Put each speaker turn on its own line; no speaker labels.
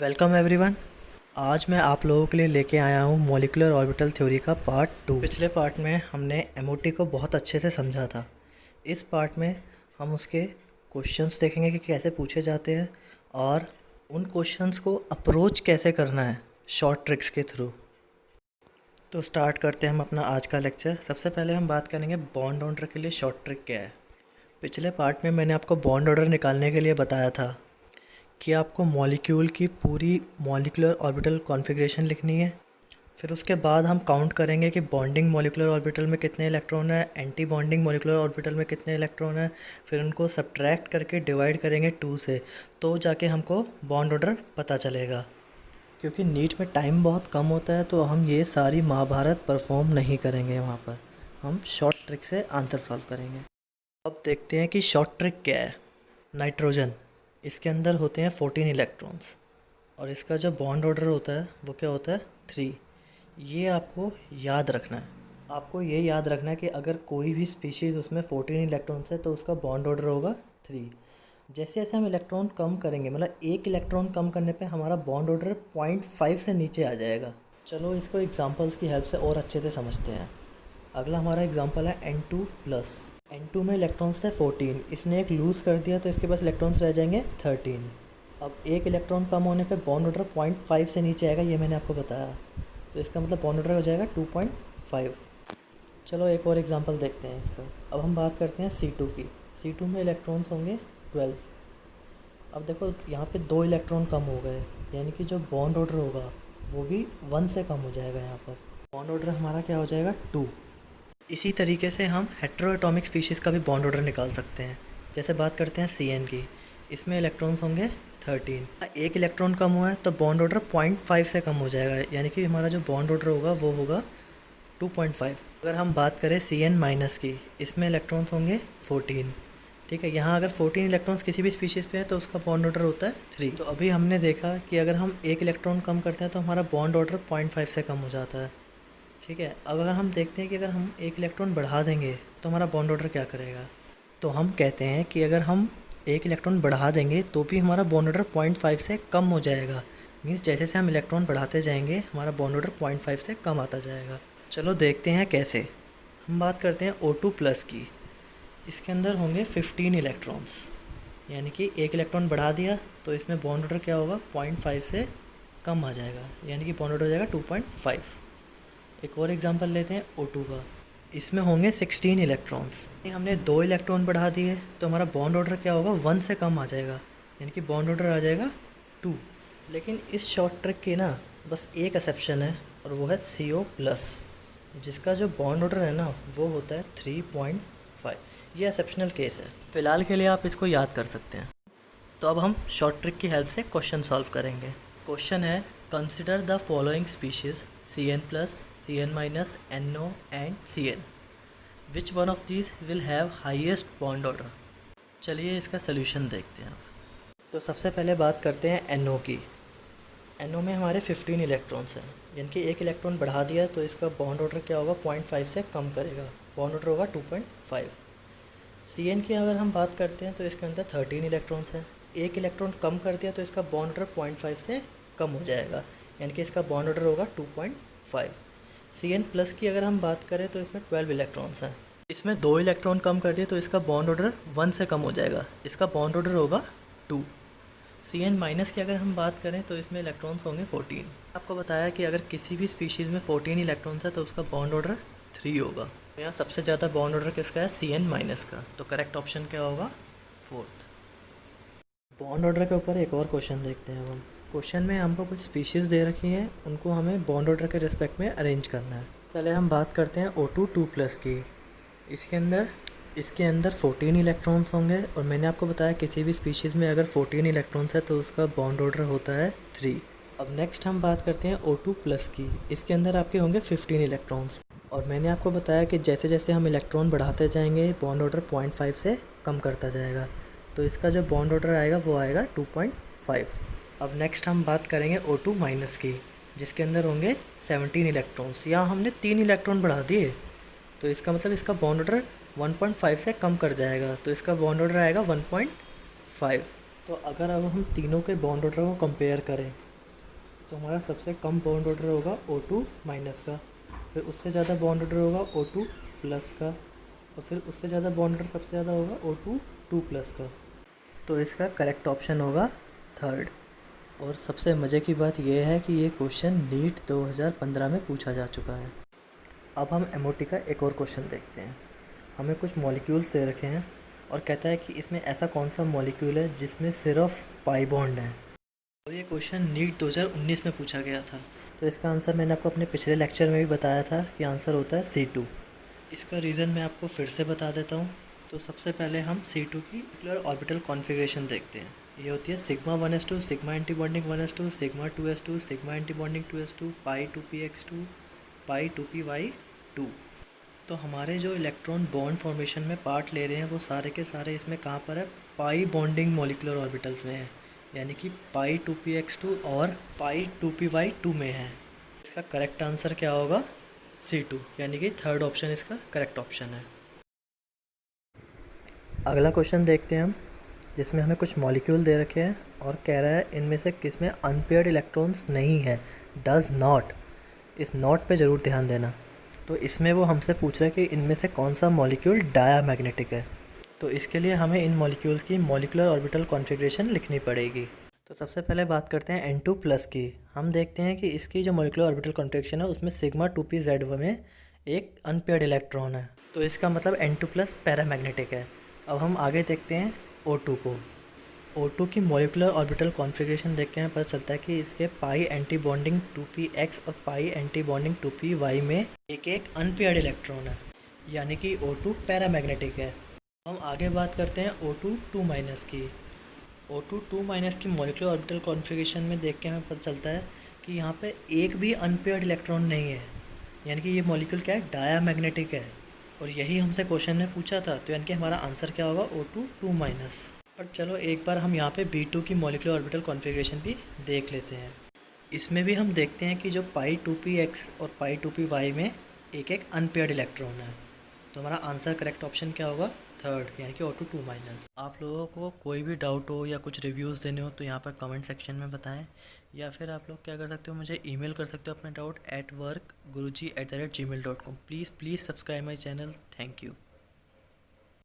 Welcome everyone. आज मैं आप लोगों के लिए लेके आया हूँ मॉलिक्यूलर ऑर्बिटल थ्योरी का पार्ट 2। पिछले पार्ट में हमने एमओटी को बहुत अच्छे से समझा था। इस पार्ट में हम उसके क्वेश्चंस देखेंगे कि कैसे पूछे जाते हैं और उन क्वेश्चंस को अप्रोच कैसे करना है शॉर्ट ट्रिक्स के थ्रू। तो स्टार्ट करते हैं हम अपना आज का लेक्चर। सबसे पहले हम बात करेंगे बॉन्ड ऑर्डर के लिए शॉर्ट ट्रिक क्या है। पिछले पार्ट में मैंने आपको बॉन्ड ऑर्डर निकालने के लिए बताया था कि आपको मॉलिक्यूल की पूरी मॉलिक्यूलर ऑर्बिटल कॉन्फ़िगरेशन लिखनी है। फिर उसके बाद हम काउंट करेंगे कि बॉन्डिंग मॉलिक्यूलर ऑर्बिटल में कितने इलेक्ट्रॉन है, एंटी बॉन्डिंग मॉलिक्यूलर ऑर्बिटल में कितने इलेक्ट्रॉन है। फिर उनको सब्ट्रैक्ट करके डिवाइड करेंगे 2 से, तो जाके हमको बॉन्ड ऑर्डर पता चलेगा। क्योंकि नीट में टाइम बहुत कम होता है तो हम ये सारी महाभारत परफॉर्म नहीं करेंगे। वहाँ पर हम शॉर्ट ट्रिक से आंसर सॉल्व करेंगे। अब देखते हैं कि शॉर्ट ट्रिक क्या है। नाइट्रोजन, इसके अंदर होते हैं 14 इलेक्ट्रॉन्स और इसका जो बॉन्ड ऑर्डर होता है वो क्या होता है 3। ये आपको याद रखना है। आपको ये याद रखना है कि अगर कोई भी स्पीशीज़ उसमें 14 इलेक्ट्रॉन्स है तो उसका बॉन्ड ऑर्डर होगा 3। जैसे जैसे हम इलेक्ट्रॉन कम करेंगे, मतलब एक इलेक्ट्रॉन कम करने पे हमारा बॉन्ड ऑर्डर 0.5 से नीचे आ जाएगा। चलो इसको एग्जांपल्स की हेल्प से और अच्छे से समझते हैं। अगला हमारा एग्जांपल है N2+। N2 में इलेक्ट्रॉन्स थे 14, इसने एक लूज़ कर दिया तो इसके पास इलेक्ट्रॉन्स रह जाएंगे 13। अब एक इलेक्ट्रॉन कम होने पे बॉन्ड ऑर्डर 0.5 से नीचे आएगा, ये मैंने आपको बताया। तो इसका मतलब बॉन्ड ऑर्डर हो जाएगा 2.5। चलो एक और एग्जांपल देखते हैं इसका। अब हम बात करते हैं C2 की। C2 में इलेक्ट्रॉन्स होंगे 12। अब देखो यहाँ पे 2 इलेक्ट्रॉन कम हो गए, यानी कि जो बॉन्ड ऑर्डर होगा वो भी 1 से कम हो जाएगा। यहाँ पर बॉन्ड ऑर्डर हमारा क्या हो जाएगा 2। इसी तरीके से हम हेट्रोएटॉमिक स्पीशीज़ का भी बॉन्ड ऑर्डर निकाल सकते हैं। जैसे बात करते हैं CN की, इसमें इलेक्ट्रॉन्स होंगे 13। एक इलेक्ट्रॉन कम हुआ है तो बॉन्ड ऑर्डर 0.5 से कम हो जाएगा, यानी कि हमारा जो बॉन्ड ऑर्डर होगा वो होगा 2.5। अगर हम बात करें CN- की, इसमें इलेक्ट्रॉन्स होंगे 14। ठीक है, यहाँ अगर 14 इलेक्ट्रॉन्स किसी भी स्पीशीज़ पे है तो उसका बॉन्ड ऑर्डर होता है 3। तो अभी हमने देखा कि अगर हम एक इलेक्ट्रॉन कम करते हैं तो हमारा बॉन्ड ऑर्डर 0.5 से कम हो जाता है। ठीक है, अब अगर हम देखते हैं कि अगर हम एक इलेक्ट्रॉन बढ़ा देंगे तो हमारा बॉन्ड ऑर्डर क्या करेगा। तो हम कहते हैं कि अगर हम एक इलेक्ट्रॉन बढ़ा देंगे तो भी हमारा बॉन्ड ऑर्डर 0.5 से कम हो जाएगा। मीन्स जैसे जैसे हम इलेक्ट्रॉन बढ़ाते जाएंगे हमारा बॉन्ड ऑर्डर 0.5 से कम आता जाएगा। चलो देखते हैं कैसे। हम बात करते हैं O2+ की। इसके अंदर होंगे 15 इलेक्ट्रॉन्स, यानी कि एक इलेक्ट्रॉन बढ़ा दिया तो इसमें बॉन्ड ऑर्डर क्या होगा 0.5 से कम आ जाएगा, यानी कि बॉन्ड ऑर्डर हो जाएगा 2.5। एक और एग्जांपल लेते हैं O2 का। इसमें होंगे 16 इलेक्ट्रॉन्स। हमने 2 इलेक्ट्रॉन बढ़ा दिए तो हमारा बॉन्ड ऑर्डर क्या होगा 1 से कम आ जाएगा, यानी कि बॉन्ड ऑर्डर आ जाएगा 2। लेकिन इस शॉर्ट ट्रिक की ना बस एक एक्सेप्शन है और वो है CO+, जिसका जो बॉन्ड ऑर्डर है ना वो होता है 3.5। ये एक्सेप्शनल केस है, फ़िलहाल के लिए आप इसको याद कर सकते हैं। तो अब हम शॉर्ट ट्रिक की हेल्प से क्वेश्चन सॉल्व करेंगे। क्वेश्चन है, consider the following species CN+, CN-, NO and CN। Which one of these will have highest bond order. चलिए इसका सोल्यूशन देखते हैं आप। तो सबसे पहले बात करते हैं NO की। NO में हमारे 15 इलेक्ट्रॉन्स हैं, यानी कि एक इलेक्ट्रॉन बढ़ा दिया तो इसका बॉन्ड ऑर्डर क्या होगा 0.5 से कम करेगा, बॉन्ड ऑर्डर होगा 2.5। CN की अगर हम बात करते हैं तो इसके अंदर 13 इलेक्ट्रॉन्स हैं, एक इलेक्ट्रॉन कम कर दिया तो इसका बॉन्ड ऑर्डर 0.5 से कम हो जाएगा, यानी कि इसका बॉन्ड ऑर्डर होगा 2.5। CN+ की अगर हम बात करें तो इसमें 12 इलेक्ट्रॉन्स हैं, इसमें 2 इलेक्ट्रॉन कम कर दिए तो इसका बॉन्ड ऑर्डर 1 से कम हो जाएगा, इसका बॉन्ड ऑर्डर होगा 2। CN- की अगर हम बात करें तो इसमें इलेक्ट्रॉन्स होंगे 14। आपको बताया कि अगर किसी भी स्पीशीज़ में 14 इलेक्ट्रॉन्स है तो उसका बॉन्ड ऑर्डर 3 होगा। यहाँ सबसे ज़्यादा बॉन्ड ऑर्डर किसका है CN- का, तो करेक्ट ऑप्शन क्या होगा 4th। बॉन्ड ऑर्डर के ऊपर एक और क्वेश्चन देखते हैं हम। क्वेश्चन में हमको कुछ स्पीशीज़ दे रखी हैं, उनको हमें बॉन्ड ऑर्डर के रिस्पेक्ट में अरेंज करना है। पहले हम बात करते हैं O2+ की। इसके अंदर 14 इलेक्ट्रॉन्स होंगे और मैंने आपको बताया किसी भी स्पीशीज़ में अगर 14 इलेक्ट्रॉन्स है तो उसका बॉन्ड ऑर्डर होता है 3। अब नेक्स्ट हम बात करते हैं O2+ की। इसके अंदर आपके होंगे 15 इलेक्ट्रॉन्स और मैंने आपको बताया कि जैसे जैसे हम इलेक्ट्रॉन बढ़ाते जाएंगे बॉन्ड ऑर्डर 0.5 से कम करता जाएगा, तो इसका जो बॉन्ड ऑर्डर आएगा वो आएगा 2.5। अब नेक्स्ट हम बात करेंगे O2- की, जिसके अंदर होंगे 17 इलेक्ट्रॉन्स। यहाँ हमने 3 इलेक्ट्रॉन बढ़ा दिए तो इसका मतलब इसका बॉन्ड ऑर्डर 1.5 से कम कर जाएगा, तो इसका बॉन्ड ऑर्डर आएगा 1.5। तो अगर अब हम तीनों के बॉन्ड ऑर्डर को कंपेयर करें तो हमारा सबसे कम बॉन्ड ऑर्डर होगा O2 माइनस का, फिर उससे ज़्यादा बॉन्ड ऑर्डर होगा O2 प्लस का, और फिर उससे ज़्यादा बॉन्ड ऑर्डर सबसे ज़्यादा होगा O2 2 प्लस का। तो इसका करेक्ट ऑप्शन होगा थर्ड। और सबसे मज़े की बात यह है कि ये क्वेश्चन नीट 2015 में पूछा जा चुका है। अब हम MOT का एक और क्वेश्चन देखते हैं। हमें कुछ मॉलिक्यूल्स दे रखे हैं और कहता है कि इसमें ऐसा कौन सा मॉलिक्यूल है जिसमें सिर्फ पाई बॉन्ड है। और ये क्वेश्चन नीट 2019 में पूछा गया था। तो इसका आंसर मैंने आपको अपने पिछले लेक्चर में भी बताया था कि आंसर होता है C2। इसका रीज़न मैं आपको फिर से बता देता हूँ। तो सबसे पहले हम C2 की मॉलिक्यूलर ऑर्बिटल कॉन्फ़िगरेशन देखते हैं। ये होती है sigma 1s2, sigma anti bonding 1s2, sigma 2s2, sigma anti bonding 2s2, पाई 2px2, पाई 2py2। तो हमारे जो इलेक्ट्रॉन बॉन्ड फॉर्मेशन में पार्ट ले रहे हैं वो सारे के सारे इसमें कहाँ पर है, पाई बॉन्डिंग मॉलिक्यूलर ऑर्बिटल्स में है, यानी कि पाई 2px2 और पाई 2py2 में है। इसका करेक्ट आंसर क्या होगा, C2, यानी कि थर्ड ऑप्शन इसका करेक्ट ऑप्शन है। अगला क्वेश्चन देखते हैं हम, जिसमें हमें कुछ मॉलिक्यूल दे रखे हैं और कह रहा है इनमें से किस में अनपेयर्ड इलेक्ट्रॉन्स नहीं है, डज नॉट। इस नॉट पे ज़रूर ध्यान देना। तो इसमें वो हमसे पूछ रहा है कि इनमें से कौन सा मॉलिक्यूल डायामैग्नेटिक है। तो इसके लिए हमें इन मॉलिक्यूल्स की मॉलिक्यूलर ऑर्बिटल कॉन्फ़िगरेशन लिखनी पड़ेगी। तो सबसे पहले बात करते हैं N2 प्लस की। हम देखते हैं कि इसकी जो मॉलिक्यूलर ऑर्बिटल कॉन्फ़िगरेशन है उसमें सिग्मा 2pz में एक अनपेयर्ड इलेक्ट्रॉन है, तो इसका मतलब N2 प्लस पैरामैग्नेटिक है। अब हम आगे देखते हैं O2 को। O2 की मॉलिक्यूलर ऑर्बिटल कॉन्फ़िगरेशन देख के हमें पता चलता है कि इसके पाई एंटी बॉन्डिंग 2px और पाई एंटी बॉन्डिंग 2py में एक एक अनपेयर्ड इलेक्ट्रॉन है, यानी कि O2 पैरामैग्नेटिक है। हम आगे बात करते हैं O2 2 माइनस की। O2 2 माइनस की मॉलिक्यूलर ऑर्बिटल कॉन्फ़िगरेशन में देख के हमें पता चलता है कि यहाँ पे एक भी अनपेयर्ड इलेक्ट्रॉन नहीं है, यानी कि ये मॉलिक्यूल क्या है, डायामैग्नेटिक है। और यही हमसे क्वेश्चन में पूछा था, तो यानी कि हमारा आंसर क्या होगा, O2 2 माइनस। पर चलो एक बार हम यहाँ पे B2 की मॉलिक्यूलर ऑर्बिटल कॉन्फ़िगरेशन भी देख लेते हैं। इसमें भी हम देखते हैं कि जो पाई 2px और पाई 2py में एक एक अनपेयर्ड इलेक्ट्रॉन है। तो हमारा आंसर करेक्ट ऑप्शन क्या होगा, थर्ड, यानी कि O2 2 माइनस। आप लोगों को कोई भी डाउट हो या कुछ रिव्यूज़ देने हो तो यहाँ पर कमेंट सेक्शन में बताएं, या फिर आप लोग क्या कर सकते हो, मुझे ईमेल कर सकते हो अपने doubt @workguruji@gmail.com। Please subscribe my channel. Thank you.